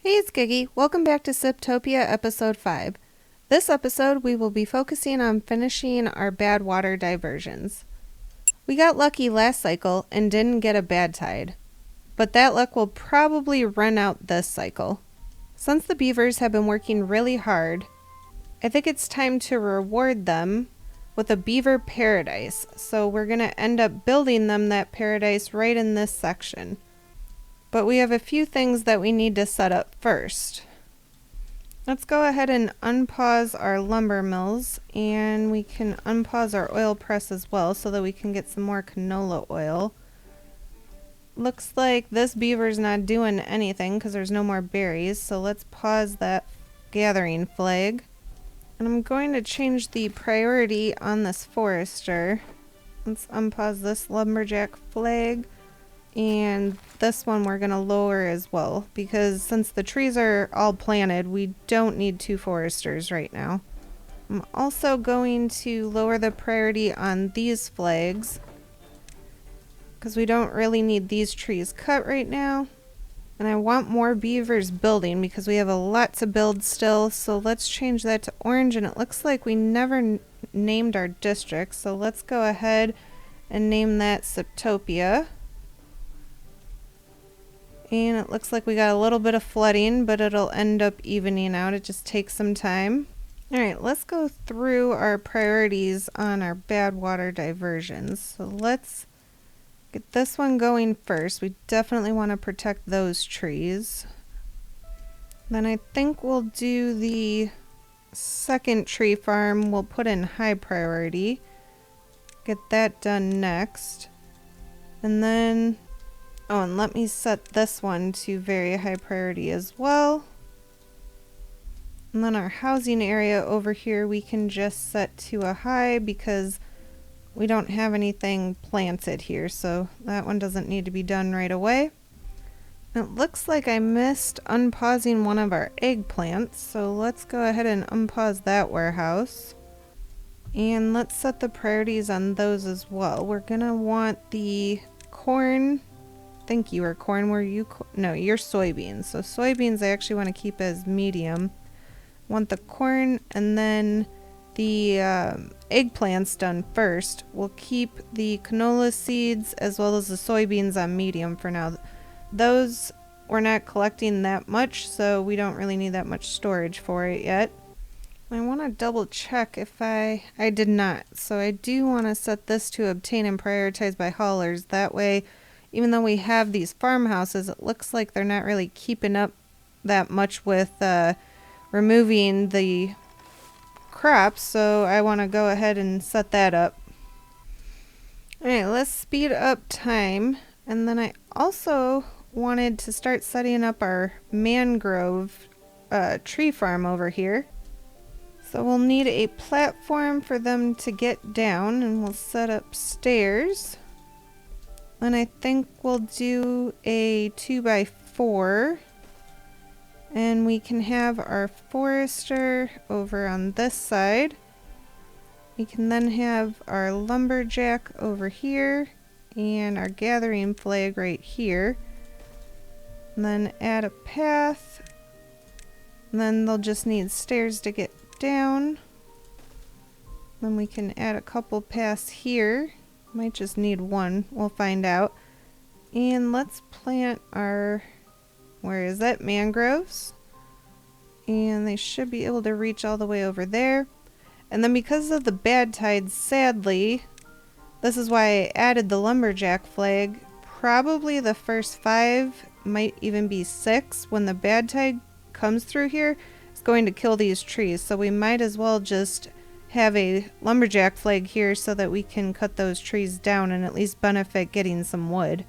Hey, it's Giggy. Welcome back to SIPTOPIA episode 5. This episode we will be focusing on finishing our bad water diversions. We got lucky last cycle and didn't get a bad tide, but that luck will probably run out this cycle. Since the beavers have been working really hard, I think it's time to reward them with a beaver paradise, so we're going to end up building them that paradise right in this section. But we have a few things that we need to set up first. Let's go ahead and unpause our lumber mills, and we can unpause our oil press as well so that we can get some more canola oil. Looks like this beaver's not doing anything because there's no more berries, so let's pause that gathering flag. And I'm going to change the priority on this forester. Let's unpause this lumberjack flag. And this one we're going to lower as well, because since the trees are all planted, we don't need 2 foresters right now. I'm also going to lower the priority on these flags, because we don't really need these trees cut right now. And I want more beavers building, because we have a lot to build still, so let's change that to orange. And it looks like we never named our district, so let's go ahead and name that SIPTOPIA. And it looks like we got a little bit of flooding, but it'll end up evening out. It just takes some time. Alright, let's go through our priorities on our bad water diversions. So let's get this one going first. We definitely want to protect those trees. Then I think we'll do the second tree farm. We'll put in high priority. Get that done next. And then... oh, and let me set this one to very high priority as well. And then our housing area over here we can just set to a high because we don't have anything planted here, so that one doesn't need to be done right away. It looks like I missed unpausing one of our eggplants, so let's go ahead and unpause that warehouse. And let's set the priorities on those as well. We're gonna want the corn. I think you were corn. Were you? No, you're soybeans. So soybeans I actually want to keep as medium. Want the corn, and then the eggplants done first. We'll keep the canola seeds as well as the soybeans on medium for now. Those we're not collecting that much, so we don't really need that much storage for it yet. I want to double check if I did not. So I do want to set this to obtain and prioritize by haulers. That way, even though we have these farmhouses, it looks like they're not really keeping up that much with removing the crops, so I want to go ahead and set that up. Alright, let's speed up time, and then I also wanted to start setting up our mangrove tree farm over here. So we'll need a platform for them to get down, and we'll set up stairs. And I think we'll do a 2x4, and we can have our forester over on this side. We can then have our lumberjack over here and our gathering flag right here, and then add a path, and then they'll just need stairs to get down. Then we can add a couple paths here. Might just need one, we'll find out. And let's plant our, where is that, mangroves. And they should be able to reach all the way over there. And then because of the bad tides, sadly, this is why I added the lumberjack flag. Probably the first 5, might even be 6, when the bad tide comes through here, it's going to kill these trees. So we might as well just have a lumberjack flag here so that we can cut those trees down and at least benefit getting some wood.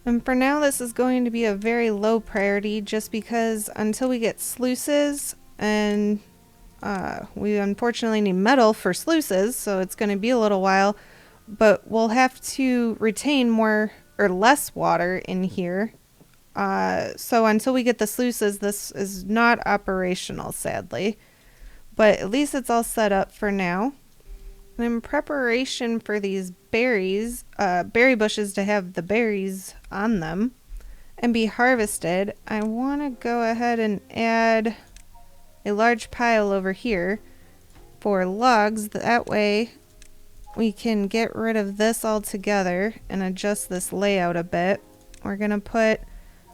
And for now this is going to be a very low priority just because until we get sluices, and we unfortunately need metal for sluices, so it's going to be a little while, but we'll have to retain more or less water in here. So until we get the sluices, this is not operational, sadly. But at least it's all set up for now. And in preparation for these berries, berry bushes to have the berries on them, and be harvested, I want to go ahead and add a large pile over here for logs. That way we can get rid of this altogether and adjust this layout a bit. We're going to put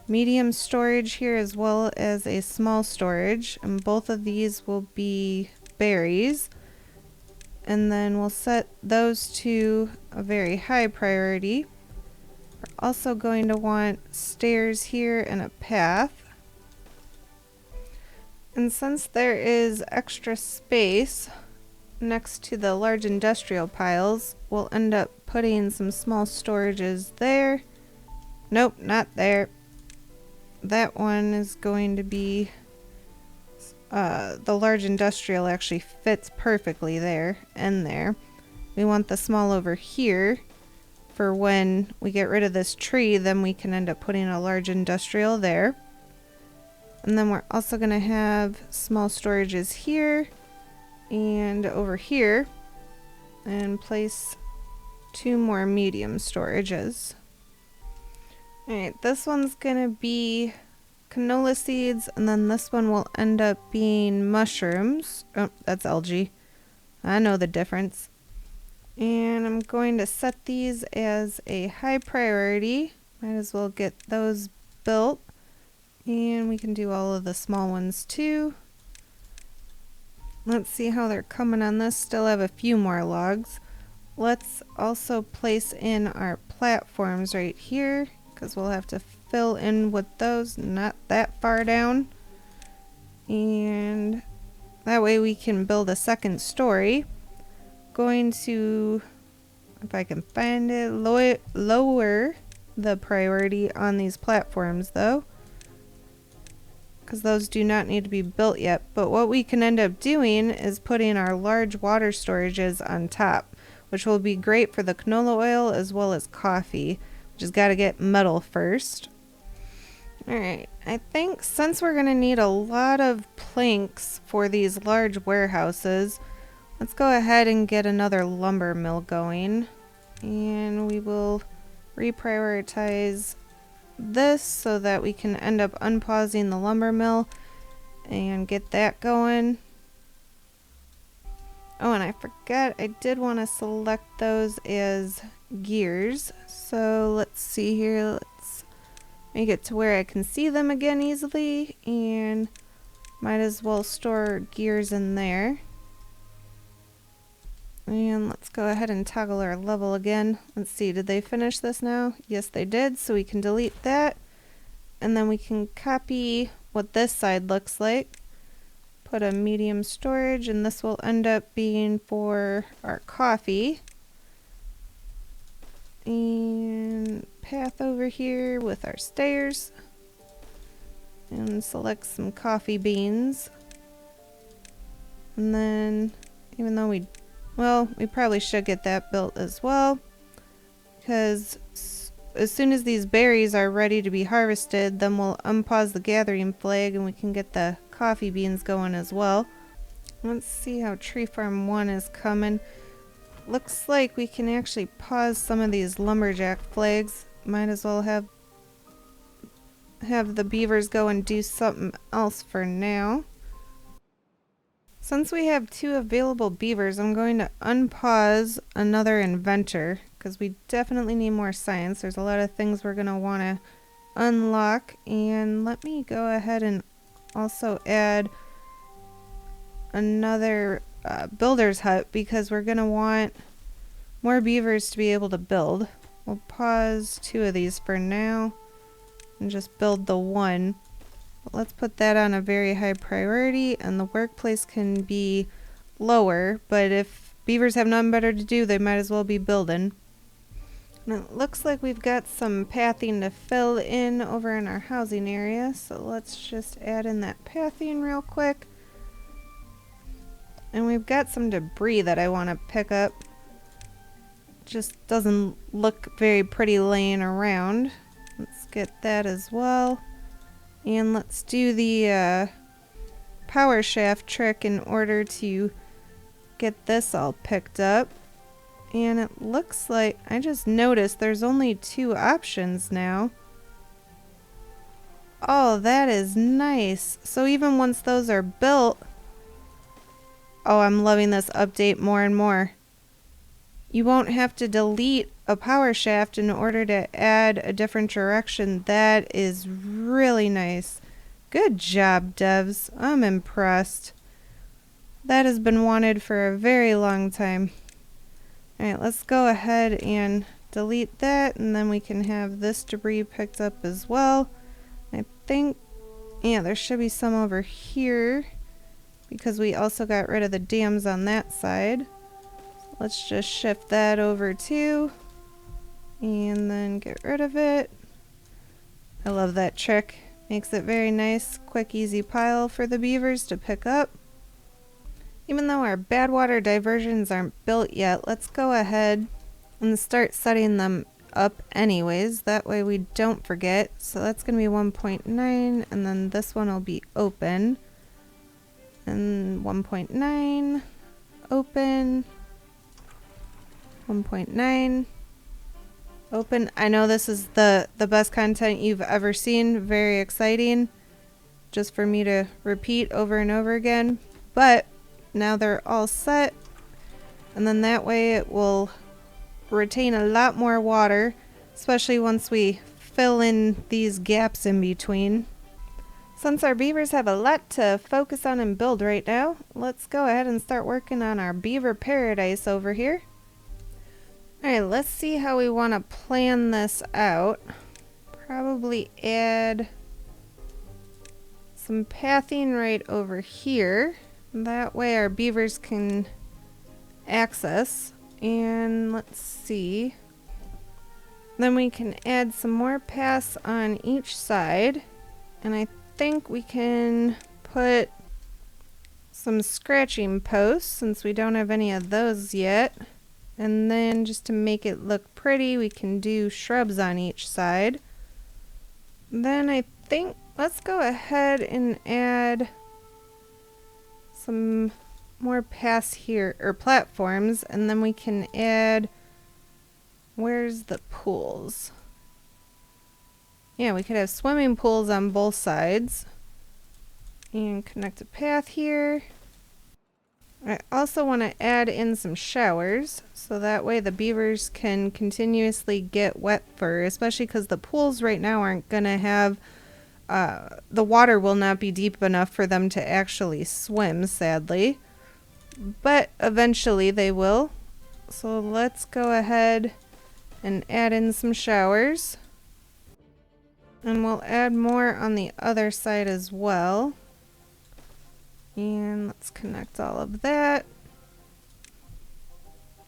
medium storage here as well as a small storage, and both of these will be berries. And then we'll set those to a very high priority. We're also going to want stairs here and a path. And since there is extra space next to the large industrial piles, we'll end up putting some small storages there. Nope, not there. That one is going to be the large industrial actually fits perfectly there and there. We want the small over here for when we get rid of this tree, then we can end up putting a large industrial there. And then we're also going to have small storages here and over here, and place 2 more medium storages. Alright, this one's going to be canola seeds, and then this one will end up being mushrooms. Oh, that's algae. I know the difference. And I'm going to set these as a high priority. Might as well get those built. And we can do all of the small ones too. Let's see how they're coming on this. Still have a few more logs. Let's also place in our platforms right here, because we'll have to fill in with those, not that far down. And that way we can build a second story. Going to, if I can find it, lower the priority on these platforms though, because those do not need to be built yet. But what we can end up doing is putting our large water storages on top, which will be great for the canola oil as well as coffee. Just got to get metal first. Alright, I think since we're going to need a lot of planks for these large warehouses, let's go ahead and get another lumber mill going. And we will reprioritize this so that we can end up unpausing the lumber mill and get that going. Oh, and I forgot, I did want to select those as gears. So let's see here, let's make it to where I can see them again easily, and might as well store gears in there. And let's go ahead and toggle our level again. Let's see, did they finish this now? Yes, they did, so we can delete that. And then we can copy what this side looks like. Put a medium storage, and this will end up being for our coffee. And path over here with our stairs. And select some coffee beans. And then, even though we probably should get that built as well, because as soon as these berries are ready to be harvested, then we'll unpause the gathering flag and we can get the coffee beans going as well. Let's see how tree farm 1 is coming. Looks like we can actually pause some of these lumberjack flags. Might as well have the beavers go and do something else for now. Since we have 2 available beavers, I'm going to unpause another inventor, because we definitely need more science. There's a lot of things we're going to want to unlock. And let me go ahead and also add another builder's hut, because we're going to want more beavers to be able to build. We'll pause 2 of these for now and just build the 1. But let's put that on a very high priority, and the workplace can be lower, but if beavers have nothing better to do, they might as well be building. And it looks like we've got some pathing to fill in over in our housing area, so let's just add in that pathing real quick. And we've got some debris that I want to pick up. Just doesn't look very pretty laying around. Let's get that as well. And let's do the power shaft trick in order to get this all picked up. And it looks like, I just noticed there's only 2 options now. Oh, that is nice. So even once those are built, oh, I'm loving this update more and more. You won't have to delete a power shaft in order to add a different direction. That is really nice. Good job, devs. I'm impressed. That has been wanted for a very long time. Alright, let's go ahead and delete that, and then we can have this debris picked up as well. I think, yeah, there should be some over here because we also got rid of the dams on that side. So let's just shift that over too and then get rid of it. I love that trick. Makes it very nice, quick, easy pile for the beavers to pick up. Even though our bad water diversions aren't built yet, let's go ahead and start setting them up anyways. That way we don't forget. So that's going to be 1.9, and then this one will be open. And 1.9, open, 1.9, open. I know this is the best content you've ever seen. Very exciting. Just for me to repeat over and over again. But now they're all set. And then that way it will retain a lot more water, especially once we fill in these gaps in between. Since our beavers have a lot to focus on and build right now, let's go ahead and start working on our beaver paradise over here. Alright, let's see how we want to plan this out. Probably add some pathing right over here. That way our beavers can access. And let's see. Then we can add some more paths on each side. And I think we can put some scratching posts since we don't have any of those yet. And then just to make it look pretty, we can do shrubs on each side. Then I think let's go ahead and add some more paths here, or platforms, and then we can add, where's the pools? Yeah, we could have swimming pools on both sides and connect a path here. I also want to add in some showers so that way the beavers can continuously get wet fur, especially because the pools right now aren't going to have the water will not be deep enough for them to actually swim, sadly. But eventually they will. So let's go ahead and add in some showers. And we'll add more on the other side as well. And let's connect all of that.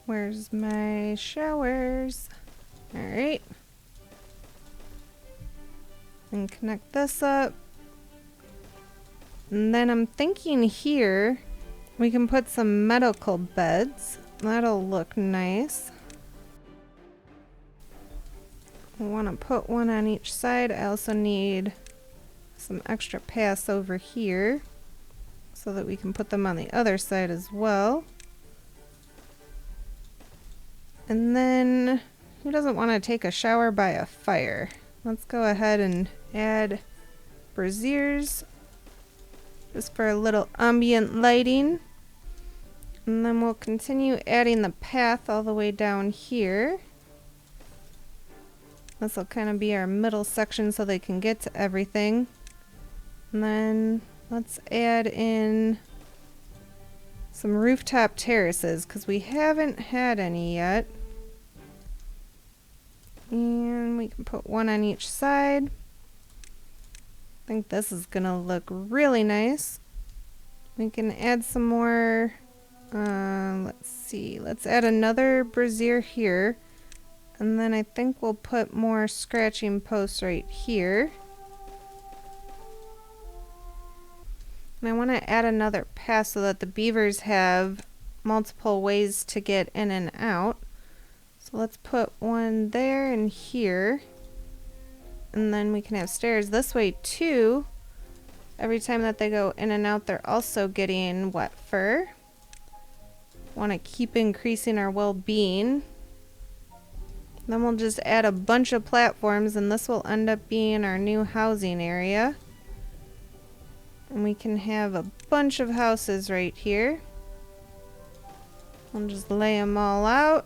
Where's my showers? Alright. And connect this up. And then I'm thinking here we can put some medical beds. That'll look nice. I want to put one on each side. I also need some extra paths over here so that we can put them on the other side as well. And then, who doesn't want to take a shower by a fire? Let's go ahead and add braziers just for a little ambient lighting. And then we'll continue adding the path all the way down here. This will kind of be our middle section so they can get to everything. And then let's add in some rooftop terraces because we haven't had any yet. And we can put one on each side. I think this is going to look really nice. We can add some more. Let's see. Let's add another brazier here. And then I think we'll put more scratching posts right here. And I want to add another path so that the beavers have multiple ways to get in and out. So let's put one there and here. And then we can have stairs this way too. Every time that they go in and out, they're also getting wet fur. Want to keep increasing our well-being. Then we'll just add a bunch of platforms, and this will end up being our new housing area. And we can have a bunch of houses right here. We'll just lay them all out.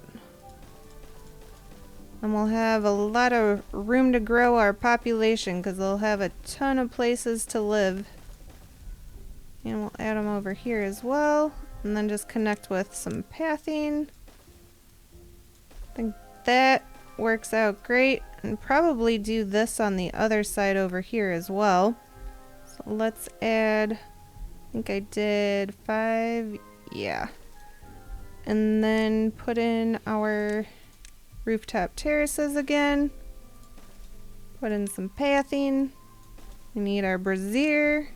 And we'll have a lot of room to grow our population because they'll have a ton of places to live. And we'll add them over here as well. And then just connect with some pathing. I think that works out great. And probably do this on the other side over here as well. So let's add, I think I did 5, yeah. And then put in our rooftop terraces again. Put in some pathing. We need our brazier.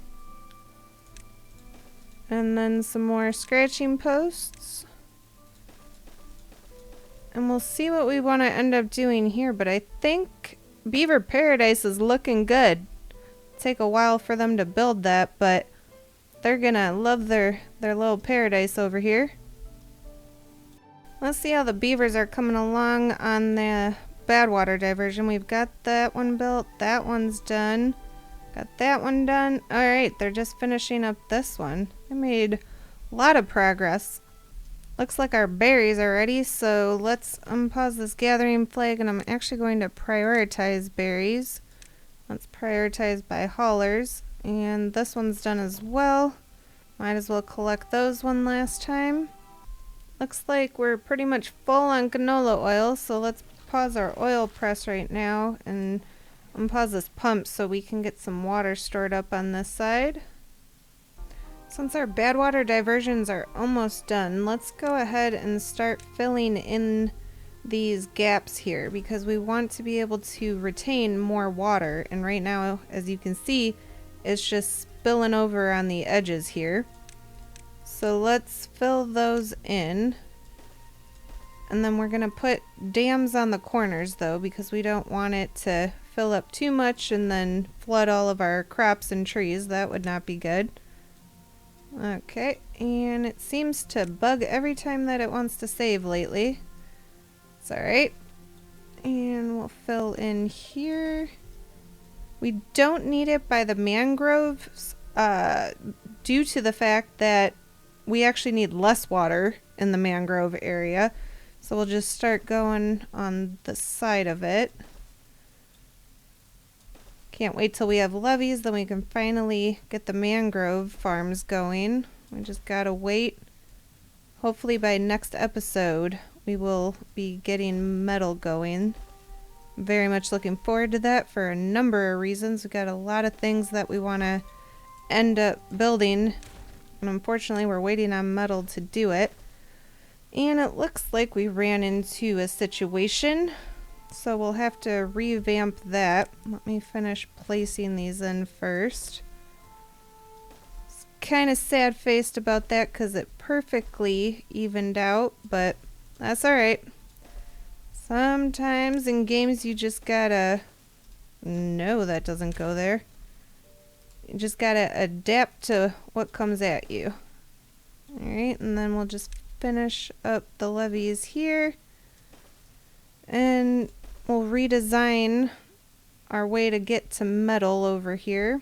And then some more scratching posts. And we'll see what we want to end up doing here, but I think Beaver Paradise is looking good. Take a while for them to build that, but they're gonna love their little paradise over here. Let's see how the beavers are coming along on the bad water diversion. We've got that one built, that one's done, got that one done. Alright, they're just finishing up this one. They made a lot of progress. Looks like our berries are ready, so let's unpause this gathering flag, and I'm actually going to prioritize berries. Let's prioritize by haulers, and this one's done as well. Might as well collect those one last time. Looks like we're pretty much full on canola oil, so let's pause our oil press right now and unpause this pump so we can get some water stored up on this side. Since our bad water diversions are almost done, let's go ahead and start filling in these gaps here because we want to be able to retain more water, and right now, as you can see, it's just spilling over on the edges here. So let's fill those in, and then we're gonna put dams on the corners though because we don't want it to fill up too much and then flood all of our crops and trees. That would not be good. Okay, and it seems to bug every time that it wants to save lately. It's alright. And we'll fill in here. We don't need it by the mangroves due to the fact that we actually need less water in the mangrove area. So we'll just start going on the side of it. Can't wait till we have levees, then we can finally get the mangrove farms going. We just gotta wait. Hopefully by next episode we will be getting metal going. Very much looking forward to that for a number of reasons. We've got a lot of things that we want to end up building, and unfortunately we're waiting on metal to do it. And it looks like we ran into a situation, so we'll have to revamp that. Let me finish placing these in first. Kind of sad-faced about that because it perfectly evened out, but that's alright. Sometimes in games you just gotta... No, that doesn't go there. You just gotta adapt to what comes at you. Alright, and then we'll just finish up the levees here. And we'll redesign our way to get to metal over here.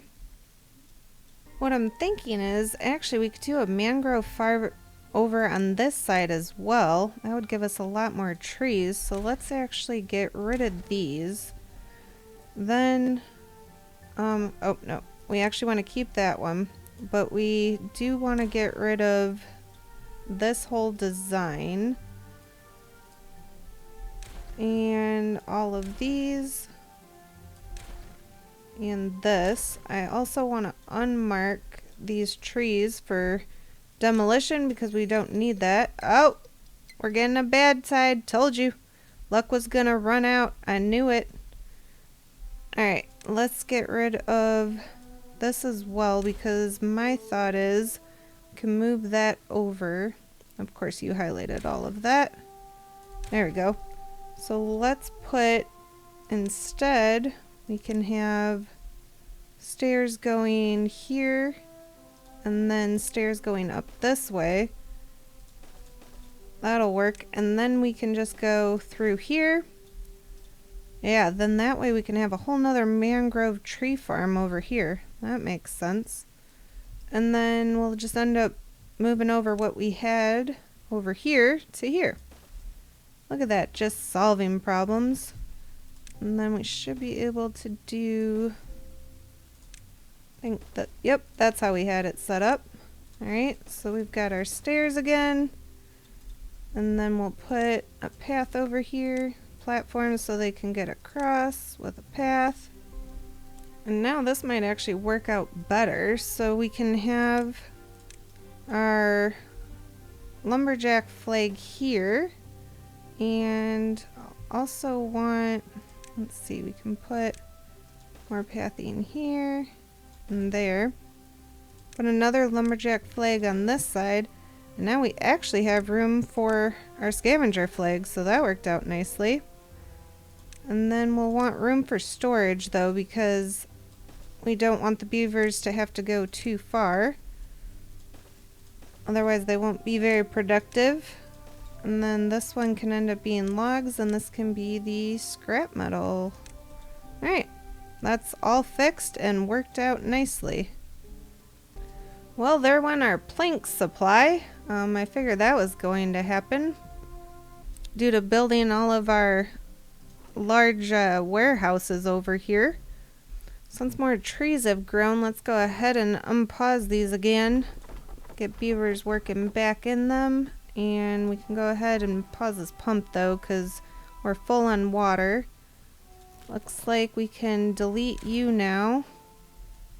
What I'm thinking is, actually we could do a mangrove farm over on this side as well. That would give us a lot more trees, so let's actually get rid of these. Then, oh no, we actually want to keep that one, but we do want to get rid of this whole design. And all of these. And this. I also want to unmark these trees for demolition because we don't need that. Oh, we're getting a bad tide. Told you. Luck was gonna run out. I knew it. Alright, let's get rid of this as well because my thought is we can move that over. Of course, you highlighted all of that. There we go. So let's put, instead, we can have stairs going here and then stairs going up this way. That'll work. And then we can just go through here Yeah, then that way we can have a whole nother mangrove tree farm over here. That makes sense. And then we'll just end up moving over what we had over here to here. Look at that, just solving problems. And then we should be able to do, I think that, yep, that's how we had it set up. Alright, so we've got our stairs again. And then we'll put a path over here, platforms so they can get across with a path. And now this might actually work out better, so we can have our lumberjack flag here. And also want, let's see, we can put more pathing here and there. Put another lumberjack flag on this side. And now we actually have room for our scavenger flag, so that worked out nicely. And then we'll want room for storage though, because we don't want the beavers to have to go too far. Otherwise they won't be very productive. And then this one can end up being logs, and this can be the scrap metal. Alright, that's all fixed and worked out nicely. Well, there went our plank supply. I figured that was going to happen due to building all of our large warehouses over here. Since more trees have grown, let's go ahead and unpause these again. Get beavers working back in them. And we can go ahead and pause this pump though, because we're full on water. Looks like we can delete you now,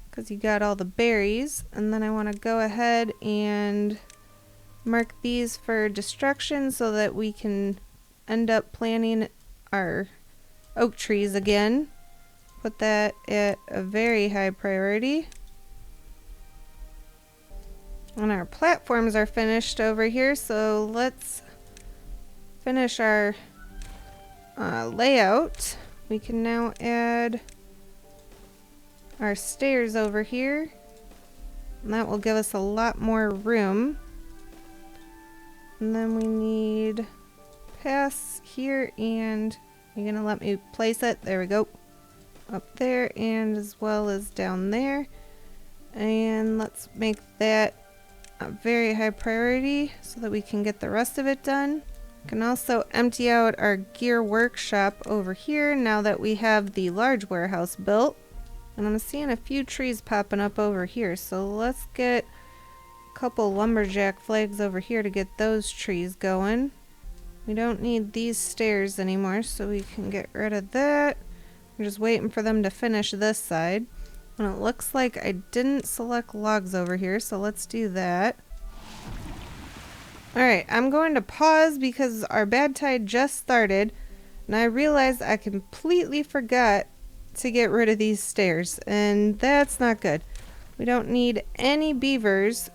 because you got all the berries. And then I want to go ahead and mark these for destruction so that we can end up planting our oak trees again. Put that at a very high priority. And our platforms are finished over here, so let's finish our layout. We can now add our stairs over here, and that will give us a lot more room. And then we need paths here, and you're gonna let me place it. There we go. Up there, and as well as down there. And let's make that a very high priority so that we can get the rest of it done. We can also empty out our gear workshop over here now that we have the large warehouse built. And I'm seeing a few trees popping up over here, so let's get a couple lumberjack flags over here to get those trees going. We don't need these stairs anymore, so we can get rid of that. We're just waiting for them to finish this side. And it looks like I didn't select logs over here, so let's do that. Alright, I'm going to pause because our bad tide just started, and I realized I completely forgot to get rid of these stairs, and that's not good. We don't need any beavers.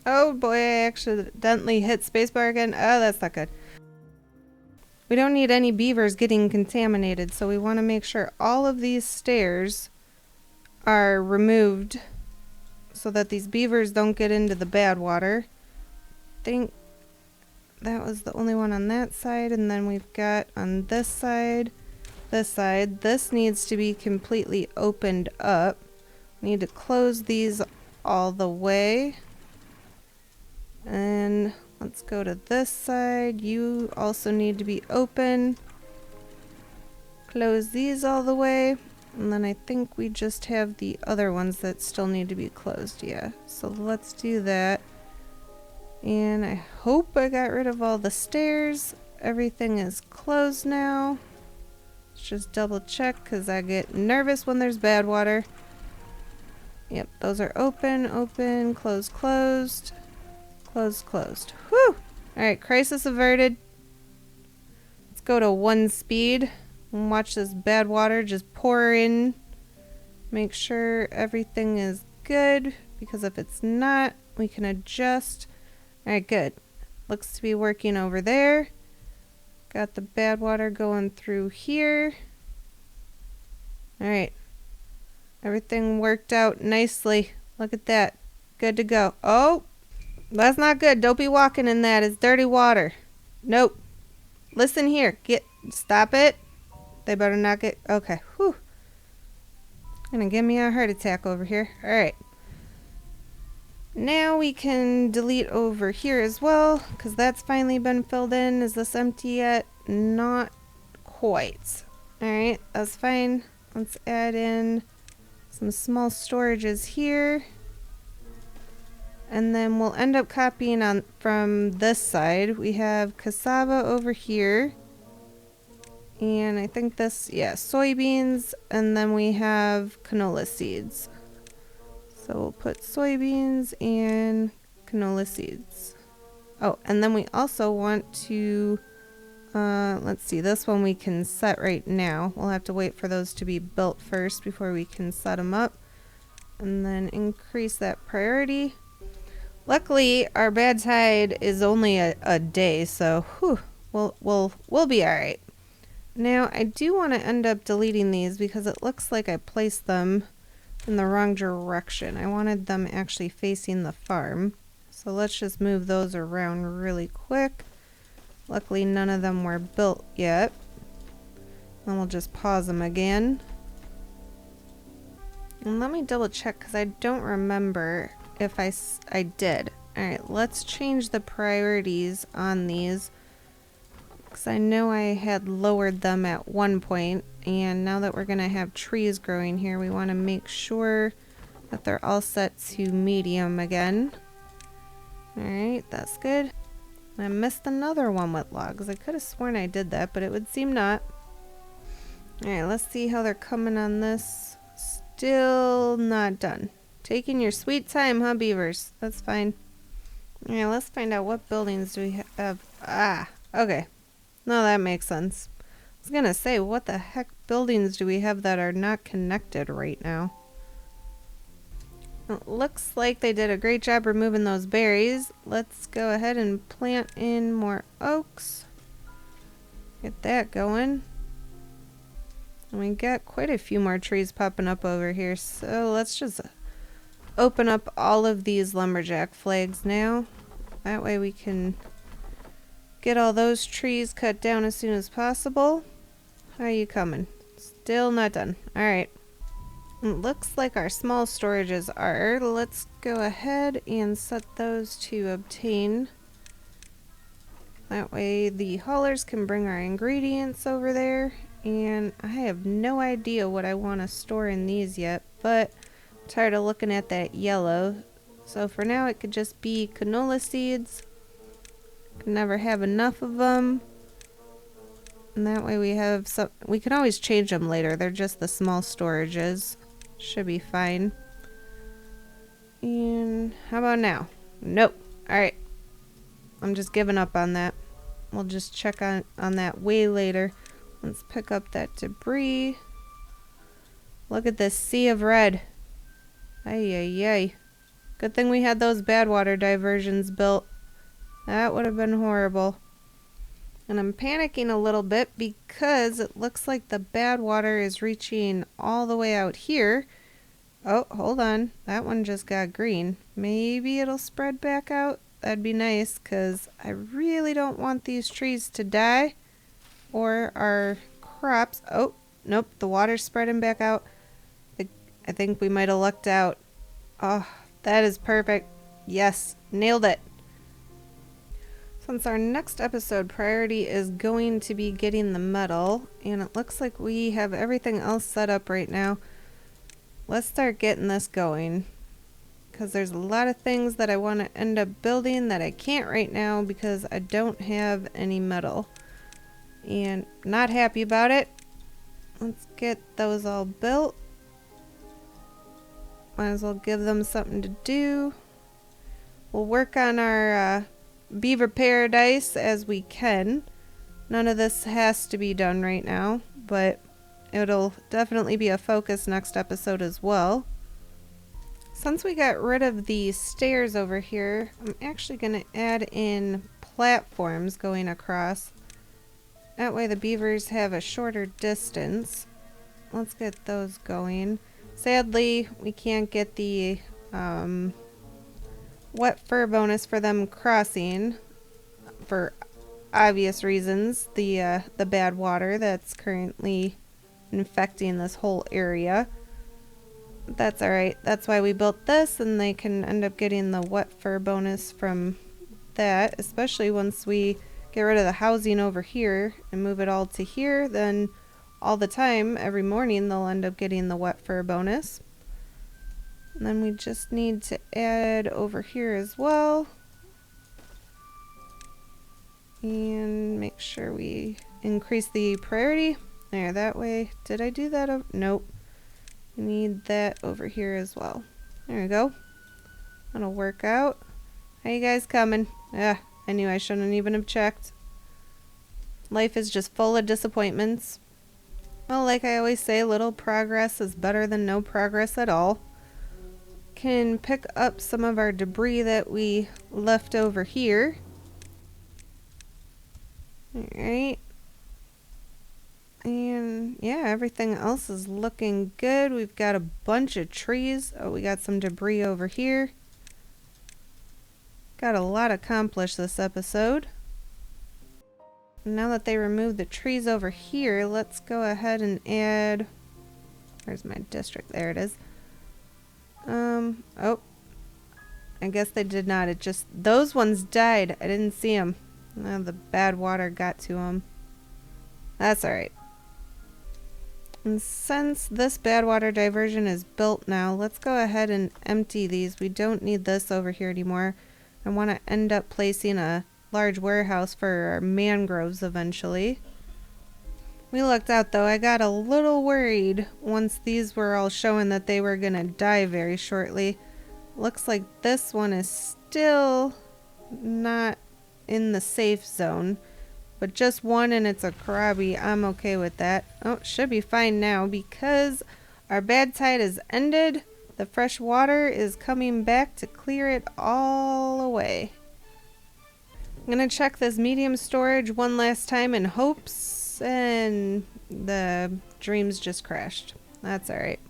Oh boy, I accidentally hit spacebar again. Oh, that's not good. We don't need any beavers getting contaminated, so we want to make sure all of these stairs are removed so that these beavers don't get into the bad water. I think that was the only one on that side, and then we've got on this side, this needs to be completely opened up. We need to close these all the way. And let's go to this side. You also need to be open. Close these all the way. And then I think we just have the other ones that still need to be closed. Yeah, so let's do that. And I hope I got rid of all the stairs. Everything is closed now. Let's just double check because I get nervous when there's bad water. Yep, those are open, open, closed, closed, closed, closed. Whew! Alright, crisis averted. Let's go to 1 speed. And watch this bad water just pour in. Make sure everything is good, because if it's not, we can adjust. Alright, good. Looks to be working over there. Got the bad water going through here. Alright. Everything worked out nicely. Look at that. Good to go. Oh! That's not good. Don't be walking in that. It's dirty water. Nope. Listen here. Stop it. They better not get... Okay. Whew. Gonna give me a heart attack over here. Alright. Now we can delete over here as well, because that's finally been filled in. Is this empty yet? Not quite. Alright, that's fine. Let's add in some small storages here. And then we'll end up copying on from this side. We have cassava over here. And I think this, yeah, soybeans. And then we have canola seeds. So we'll put soybeans and canola seeds. Oh, and then we also want to, let's see, this one we can set right now. We'll have to wait for those to be built first before we can set them up. And then increase that priority. Luckily, our bad tide is only a day, so whew, we'll be all right. Now, I do want to end up deleting these because it looks like I placed them in the wrong direction. I wanted them actually facing the farm. So let's just move those around really quick. Luckily, none of them were built yet. Then we'll just pause them again. And let me double check because I don't remember if I did. Alright, let's change the priorities on these. Because I know I had lowered them at one point. And now that we're going to have trees growing here, we want to make sure that they're all set to medium again. Alright, that's good. I missed another one with logs. I could have sworn I did that, but it would seem not. Alright, let's see how they're coming on this. Still not done. Taking your sweet time, huh, beavers? That's fine. Yeah, let's find out what buildings do we have. Ah, okay. No, that makes sense. I was gonna say, what the heck buildings do we have that are not connected right now? It looks like they did a great job removing those berries. Let's go ahead and plant in more oaks. Get that going. And we got quite a few more trees popping up over here, so let's just open up all of these lumberjack flags now. That way we can get all those trees cut down as soon as possible. How are you coming? Still not done. Alright. It looks like our small storages are. Let's go ahead and set those to obtain. That way the haulers can bring our ingredients over there. And I have no idea what I want to store in these yet, but I'm tired of looking at that yellow. So for now it could just be canola seeds. Can never have enough of them. And that way we have some, we can always change them later. They're just the small storages. Should be fine. And how about now? Nope. Alright. I'm just giving up on that. We'll just check on that way later. Let's pick up that debris. Look at this sea of red. Ay, ay, ay. Good thing we had those bad water diversions built. That would have been horrible. And I'm panicking a little bit because it looks like the bad water is reaching all the way out here. Oh, hold on. That one just got green. Maybe it'll spread back out. That'd be nice because I really don't want these trees to die. Or our crops. Oh, nope. The water's spreading back out. I think we might have lucked out. Oh, that is perfect. Yes, nailed it. Since our next episode priority is going to be getting the metal, and it looks like we have everything else set up right now, let's start getting this going. Because there's a lot of things that I want to end up building that I can't right now because I don't have any metal. And not happy about it. Let's get those all built. Might as well give them something to do. We'll work on our beaver paradise as we can. None of this has to be done right now, but it'll definitely be a focus next episode as well. Since we got rid of the stairs over here, I'm actually going to add in platforms going across. That way the beavers have a shorter distance. Let's get those going. Sadly, we can't get the wet fur bonus for them crossing for obvious reasons, the bad water that's currently infecting this whole area. That's alright. That's why we built this, and they can end up getting the wet fur bonus from that, especially once we get rid of the housing over here and move it all to here. Then all the time, every morning, they'll end up getting the wet fur bonus. And then we just need to add over here as well. And make sure we increase the priority. There, that way. Did I do that? Nope. We need that over here as well. There we go. That'll work out. How you guys coming? Ah, I knew I shouldn't even have checked. Life is just full of disappointments. Well, like I always say, little progress is better than no progress at all. Can pick up some of our debris that we left over here. Alright. And yeah, everything else is looking good. We've got a bunch of trees. Oh, we got some debris over here. Got a lot accomplished this episode. Now that they removed the trees over here, let's go ahead and add... Where's my district? There it is. Oh. I guess they did not. It just... Those ones died. I didn't see them. Now the bad water got to them. That's alright. And since this bad water diversion is built now, let's go ahead and empty these. We don't need this over here anymore. I want to end up placing a large warehouse for our mangroves eventually. We looked out though. I got a little worried once these were all showing that they were going to die very shortly. Looks like this one is still not in the safe zone. But just one, and it's a Karabi. I'm okay with that. Oh, should be fine now because our bad tide has ended. The fresh water is coming back to clear it all away. I'm going to check this medium storage one last time in hopes, and the dreams just crashed. That's alright.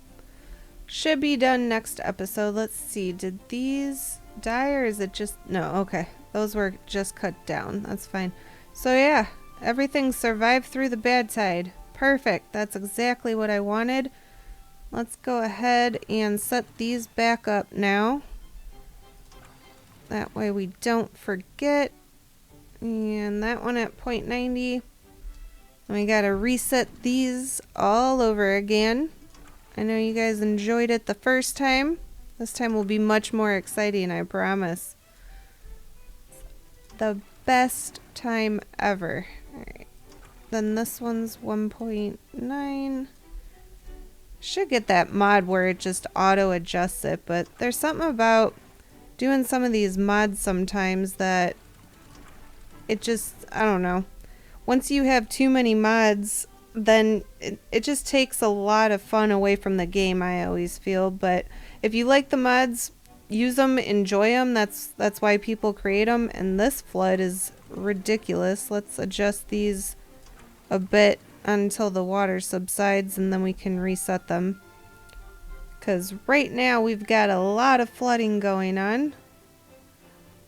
Should be done next episode. Let's see. Did these die or is it just... No, okay. Those were just cut down. That's fine. So yeah, everything survived through the bad tide. Perfect. That's exactly what I wanted. Let's go ahead and set these back up now. That way we don't forget. And that one at 0.90. And we gotta reset these all over again. I know you guys enjoyed it the first time. This time will be much more exciting, I promise. The best time ever. Alright. Then this one's 1.9. Should get that mod where it just auto adjusts it, but there's something about doing some of these mods sometimes that it just, I don't know. Once you have too many mods, then it just takes a lot of fun away from the game, I always feel. But if you like the mods, use them, enjoy them. That's why people create them. And this flood is ridiculous. Let's adjust these a bit until the water subsides, and then we can reset them. Because right now we've got a lot of flooding going on.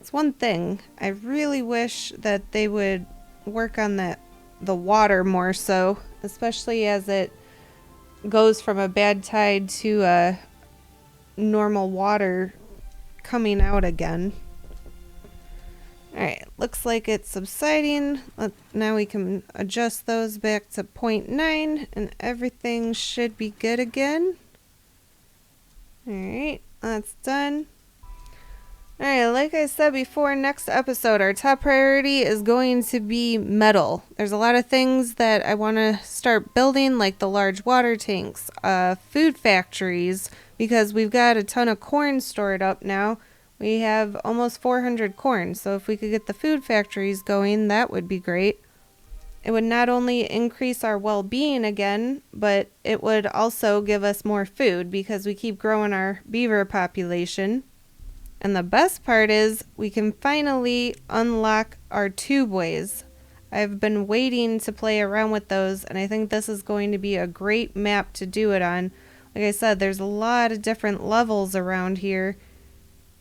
It's one thing. I really wish that they would work on the water more so, especially as it goes from a bad tide to a normal water coming out again. Alright, looks like it's subsiding. Now we can adjust those back to 0.9 and everything should be good again. Alright, that's done. Alright, like I said before, next episode, our top priority is going to be metal. There's a lot of things that I want to start building, like the large water tanks, food factories, because we've got a ton of corn stored up now. We have almost 400 corn, so if we could get the food factories going, that would be great. It would not only increase our well-being again, but it would also give us more food because we keep growing our beaver population. And the best part is we can finally unlock our tubeways. I've been waiting to play around with those, and I think this is going to be a great map to do it on. Like I said, there's a lot of different levels around here.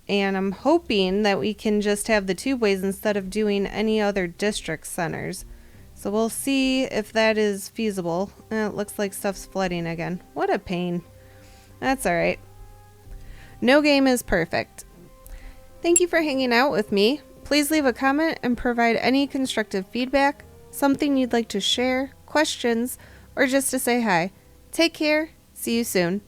And I'm hoping that we can just have the tubeways instead of doing any other district centers. So we'll see if that is feasible. It looks like stuff's flooding again. What a pain. That's alright. No game is perfect. Thank you for hanging out with me. Please leave a comment and provide any constructive feedback, something you'd like to share, questions, or just to say hi. Take care. See you soon.